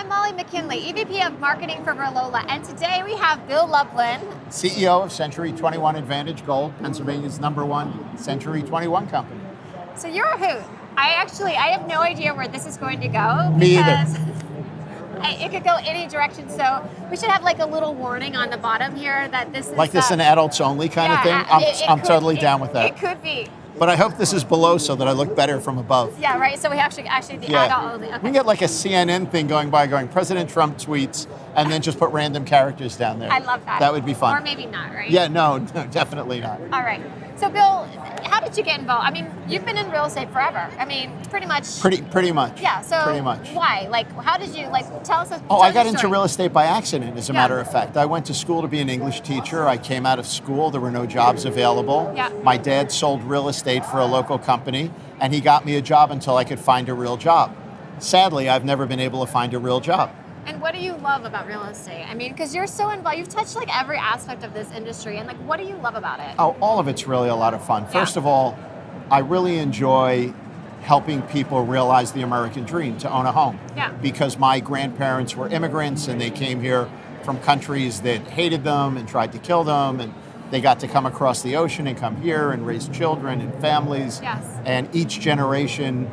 I'm Molly McKinley, EVP of Marketing for Relola, and today we have Bill Lublin, CEO of Century21 Advantage Gold, Pennsylvania's #1 Century21 company. So you're a hoot. I have no idea where this is going to go. Me either. It could go any direction, so we should have like a little warning on the bottom here that this is... Like this an adults only kind of thing? I'm totally down with that. It could be. But I hope this is below so that I look better from above. Yeah, right, so we actually the adult only. Okay. We can get like a CNN thing going President Trump tweets, and then just put random characters down there. I love that. That would be fun. Or maybe not, right? Yeah, no, definitely not. All right. So Bill, how did you get involved? I mean, you've been in real estate forever. I mean, pretty much. Pretty much. Yeah, so pretty much. Why? Like, how did you, tell us I got into real estate by accident, as a matter of fact. I went to school to be an English teacher. I came out of school, there were no jobs available. Yeah. My dad sold real estate for a local company, and he got me a job until I could find a real job. Sadly, I've never been able to find a real job. And what do you love about real estate? I mean, because you're so involved, you've touched like every aspect of this industry, and what do you love about it? Oh, all of it's really a lot of fun. First of all, I really enjoy helping people realize the American dream, to own a home. Yeah. Because my grandparents were immigrants, and they came here from countries that hated them and tried to kill them, and they got to come across the ocean and come here and raise children and families. Yes. And each generation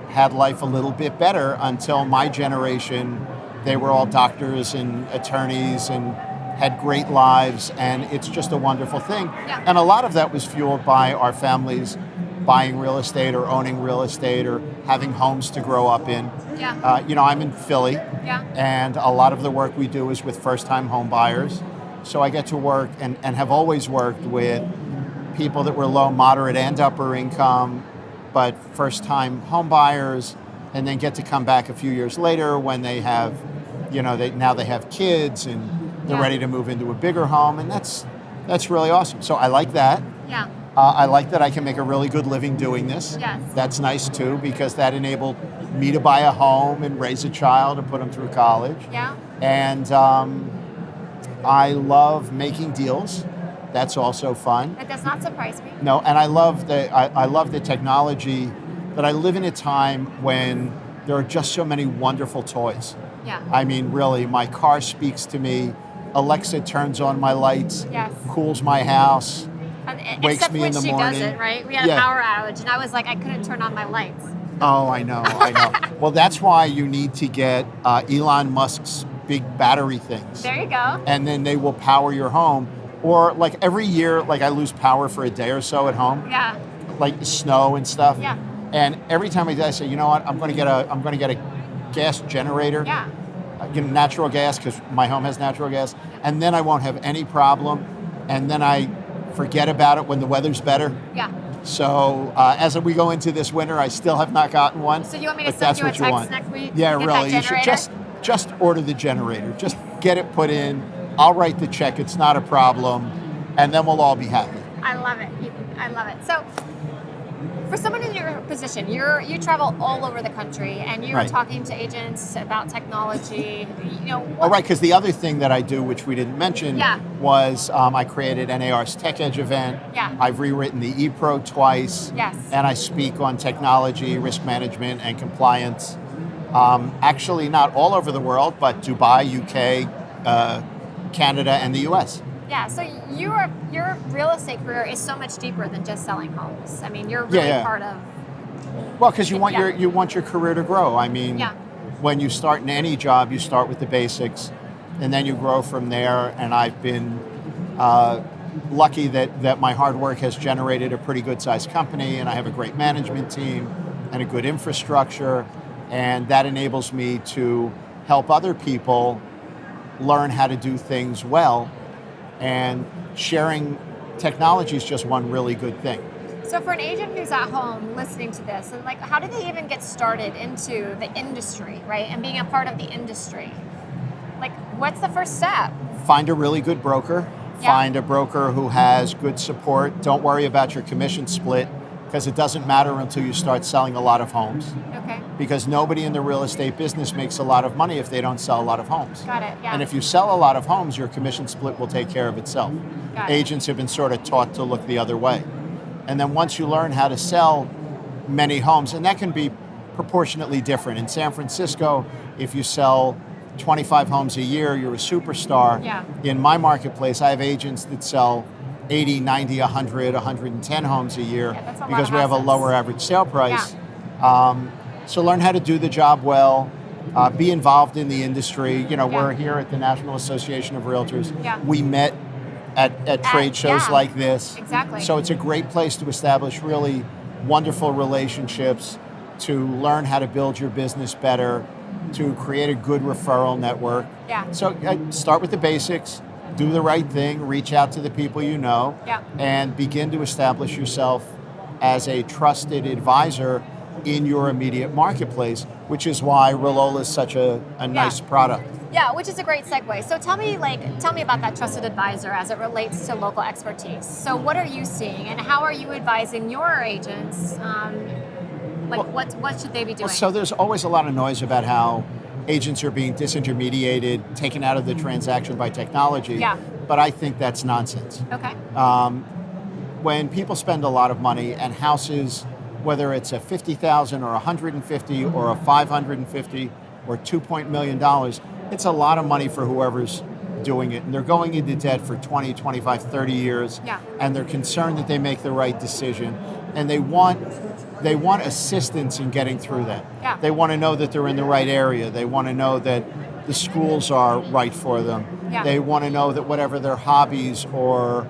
had life a little bit better until my generation. They were all doctors and attorneys and had great lives, and it's just a wonderful thing. Yeah. And a lot of that was fueled by our families buying real estate or owning real estate or having homes to grow up in. Yeah. I'm in Philly, and a lot of the work we do is with first-time home buyers. So I get to work and have always worked with people that were low, moderate, and upper income, but first-time home buyers, and then get to come back a few years later when they have, now they have kids and they're ready to move into a bigger home, and that's really awesome. So I like that. Yeah. I like that I can make a really good living doing this. Yes. That's nice too, because that enabled me to buy a home and raise a child and put them through college. Yeah. And I love making deals. That's also fun. It does not surprise me. No, and I love the technology. But I live in a time when there are just so many wonderful toys. Yeah. I mean, really, my car speaks to me. Alexa turns on my lights, cools my house, wakes me in the morning. Except when she doesn't, right? We had a power outage, and I was like, I couldn't turn on my lights. Oh, I know. Well, that's why you need to get Elon Musk's big battery things. There you go. And then they will power your home. Or every year, I lose power for a day or so at home. Yeah. Like snow and stuff. Yeah. And every time I do, I say, you know what? I'm going to get a gas generator. Yeah. Get natural gas, because my home has natural gas, and then I won't have any problem. And then I forget about it when the weather's better. Yeah. So as we go into this winter, I still have not gotten one. So you want me to send you a text next week? Yeah, really. You should just order the generator. Just get it put in. I'll write the check. It's not a problem, and then we'll all be happy. I love it. I love it. So, for someone in your position, you travel all over the country, and you're talking to agents about technology. Right, because the other thing that I do, which we didn't mention, was I created NAR's Tech Edge event. Yeah. I've rewritten the ePro twice. Yes. And I speak on technology, risk management, and compliance. Actually, not all over the world, but Dubai, UK, Canada, and the US. Yeah, so your real estate career is so much deeper than just selling homes. I mean, you're really part of... Well, because you want your career to grow. I mean, when you start in any job, you start with the basics, and then you grow from there. And I've been lucky that my hard work has generated a pretty good-sized company, and I have a great management team and a good infrastructure, and that enables me to help other people learn how to do things well. And sharing technology is just one really good thing. So for an agent who's at home listening to this, and how do they even get started into the industry, right? And being a part of the industry? What's the first step? Find a really good broker. Find a broker who has good support. Don't worry about your commission split, because it doesn't matter until you start selling a lot of homes. Okay. Because nobody in the real estate business makes a lot of money if they don't sell a lot of homes. Got it, yeah. And if you sell a lot of homes, your commission split will take care of itself. Agents have been sort of taught to look the other way. And then once you learn how to sell many homes, and that can be proportionately different. In San Francisco, if you sell 25 homes a year, you're a superstar. Yeah. In my marketplace, I have agents that sell 80, 90, 100, 110 homes a year because we have a lower average sale price. Yeah. So learn how to do the job well, be involved in the industry. We're here at the National Association of Realtors. Yeah. We met at trade shows like this. Exactly. So it's a great place to establish really wonderful relationships, to learn how to build your business better, to create a good referral network. Yeah. So start with the basics, do the right thing, reach out to the people you know, and begin to establish yourself as a trusted advisor in your immediate marketplace, which is why Relola is such a nice product. Yeah, which is a great segue. So tell me about that trusted advisor as it relates to local expertise. So what are you seeing, and how are you advising your agents? What should they be doing? So there's always a lot of noise about how agents are being disintermediated, taken out of the transaction by technology. Yeah. But I think that's nonsense. Okay. When people spend a lot of money and houses, whether it's a $50,000 or $150 or a $550 or $2 million, it's a lot of money for whoever's doing it. And they're going into debt for 20, 25, 30 years. Yeah. And they're concerned that they make the right decision. And they want assistance in getting through that. Yeah. They want to know that they're in the right area. They want to know that the schools are right for them. Yeah. They want to know that whatever their hobbies or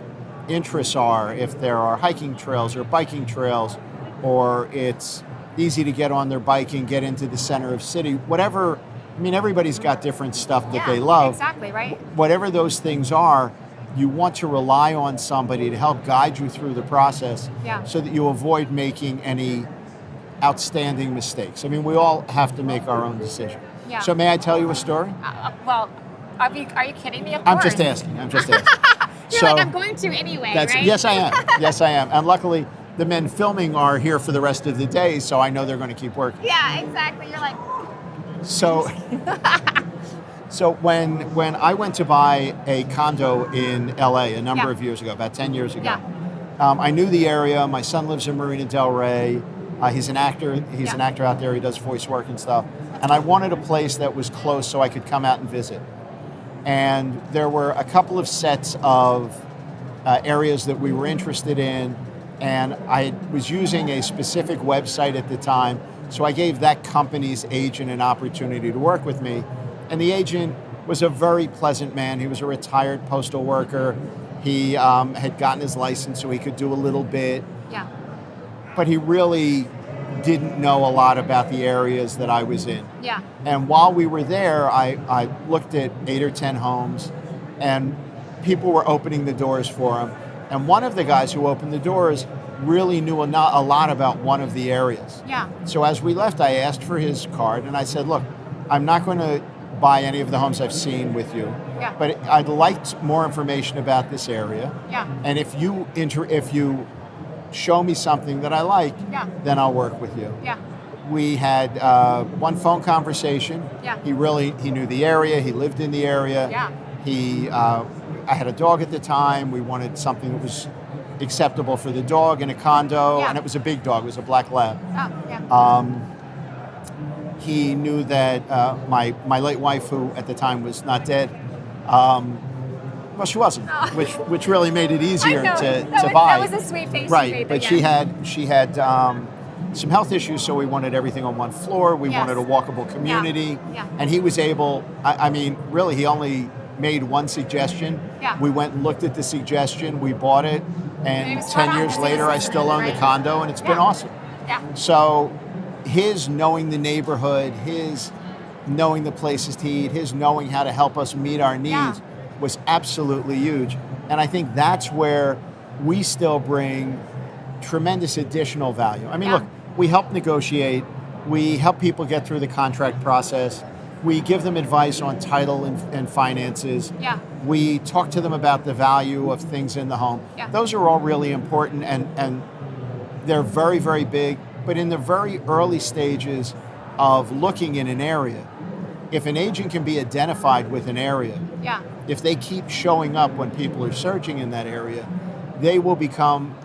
interests are, if there are hiking trails or biking trails, or it's easy to get on their bike and get into the center of city, whatever. I mean, everybody's got different stuff that they love. Exactly, right? Whatever those things are, you want to rely on somebody to help guide you through the process so that you avoid making any outstanding mistakes. I mean, we all have to make our own decision. Yeah. So may I tell you a story? Well, are you kidding me? Of I'm course. just asking. You're like, I'm going to anyway, right? Yes, I am. Yes, I am. And luckily, the men filming are here for the rest of the day, so I know they're going to keep working. Yeah, exactly. You're like... So when I went to buy a condo in LA a number of years ago, about 10 years ago, I knew the area. My son lives in Marina Del Rey. He's an actor. He's an actor out there. He does voice work and stuff. And I wanted a place that was close so I could come out and visit. And there were a couple of sets of areas that we were interested in. And I was using a specific website at the time. So I gave that company's agent an opportunity to work with me. And the agent was a very pleasant man. He was a retired postal worker. He had gotten his license so he could do a little bit. Yeah. But he really didn't know a lot about the areas that I was in. Yeah. And while we were there, I looked at 8 or 10 homes, and people were opening the doors for him. And one of the guys who opened the doors really knew a lot about one of the areas. Yeah. So as we left, I asked for his card, and I said, look, I'm not going to buy any of the homes I've seen with you, but I'd like more information about this area. Yeah. And if you show me something that I like, then I'll work with you. Yeah. We had one phone conversation. Yeah. He knew the area. He lived in the area. Yeah. I had a dog at the time. We wanted something that was acceptable for the dog in a condo, and it was a big dog. It was a black lab. Oh, yeah. He knew that my late wife, who at the time was not dead, well, she wasn't, which really made it easier to buy. That was a sweet face. Right, but she had some health issues, so we wanted everything on one floor. We wanted a walkable community, and he was able. I mean, really, he only made one suggestion. Yeah. We went and looked at the suggestion. We bought it, and 10 years later, I still own the condo, and it's been awesome. Yeah. So his knowing the neighborhood, his knowing the places to eat, his knowing how to help us meet our needs was absolutely huge. And I think that's where we still bring tremendous additional value. I mean, look, we help negotiate, we help people get through the contract process, we give them advice on title and finances. Yeah. We talk to them about the value of things in the home. Yeah. Those are all really important, and they're very, very big. But in the very early stages of looking in an area, if an agent can be identified with an area, if they keep showing up when people are searching in that area, they will become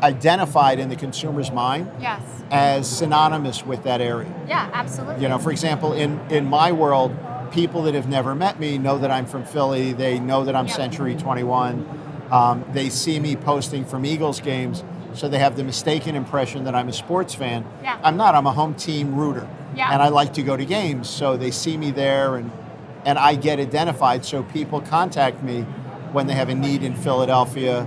identified in the consumer's mind Yes. as synonymous with that area. Yeah, absolutely. You know, for example, in my world, people that have never met me know that I'm from Philly. They know that I'm Century21. They see me posting from Eagles games, so they have the mistaken impression that I'm a sports fan. Yeah. I'm not. I'm a home team rooter. Yeah. And I like to go to games, so they see me there, and I get identified. So people contact me when they have a need in Philadelphia,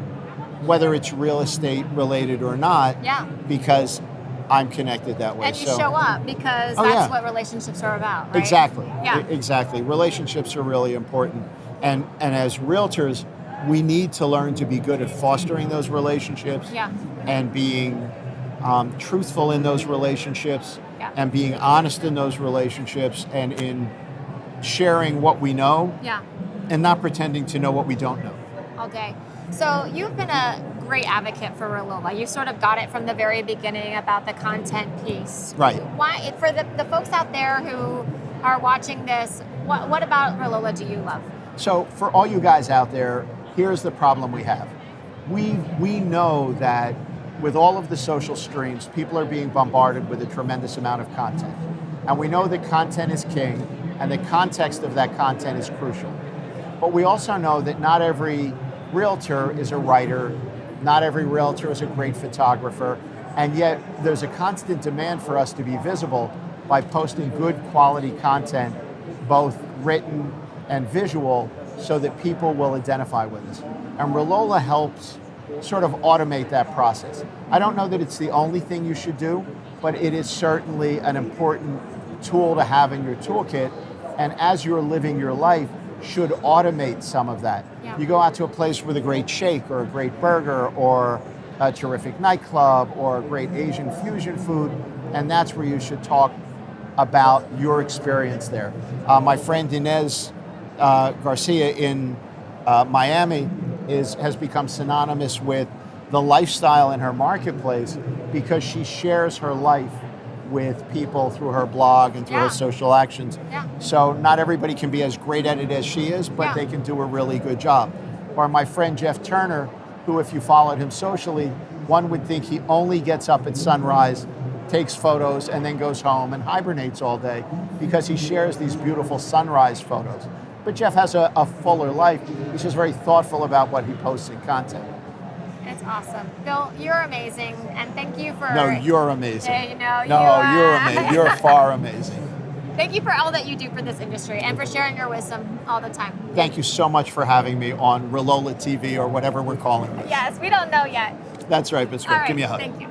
whether it's real estate related or not, Yeah. because I'm connected that way. And you show up because that's what relationships are about, right? Exactly. Yeah. Exactly. Relationships are really important. And as realtors, we need to learn to be good at fostering those relationships Yeah. and being truthful in those relationships Yeah. and being honest in those relationships and in sharing what we know Yeah. and not pretending to know what we don't know. All day. So you've been a great advocate for Relola. You sort of got it from the very beginning about the content piece. Right. Why, for the folks out there who are watching this, what about Relola do you love? So for all you guys out there, here's the problem we have. We know that with all of the social streams, people are being bombarded with a tremendous amount of content. And we know that content is king and the context of that content is crucial. But we also know that not every realtor is a writer, not every realtor is a great photographer, and yet there's a constant demand for us to be visible by posting good quality content, both written and visual, so that people will identify with us. And Relola helps sort of automate that process. I don't know that it's the only thing you should do, but it is certainly an important tool to have in your toolkit, and as you're living your life, should automate some of that. Yeah. You go out to a place with a great shake or a great burger or a terrific nightclub or a great Asian fusion food, and that's where you should talk about your experience there. My friend Inez Garcia in Miami has become synonymous with the lifestyle in her marketplace because she shares her life with people through her blog and through her social actions. Yeah. So not everybody can be as great at it as she is, but they can do a really good job. Or my friend Jeff Turner, who if you followed him socially, one would think he only gets up at sunrise, takes photos, and then goes home and hibernates all day because he shares these beautiful sunrise photos. But Jeff has a fuller life. He's just very thoughtful about what he posts in content. It's awesome. Bill, you're amazing, and thank you for... No, you're amazing. You're amazing. You're far amazing. Thank you for all that you do for this industry and for sharing your wisdom all the time. Thank you so much for having me on Relola TV or whatever we're calling this. Yes, we don't know yet. That's right, Miss Rick. All right, Give me a hug. Thank you.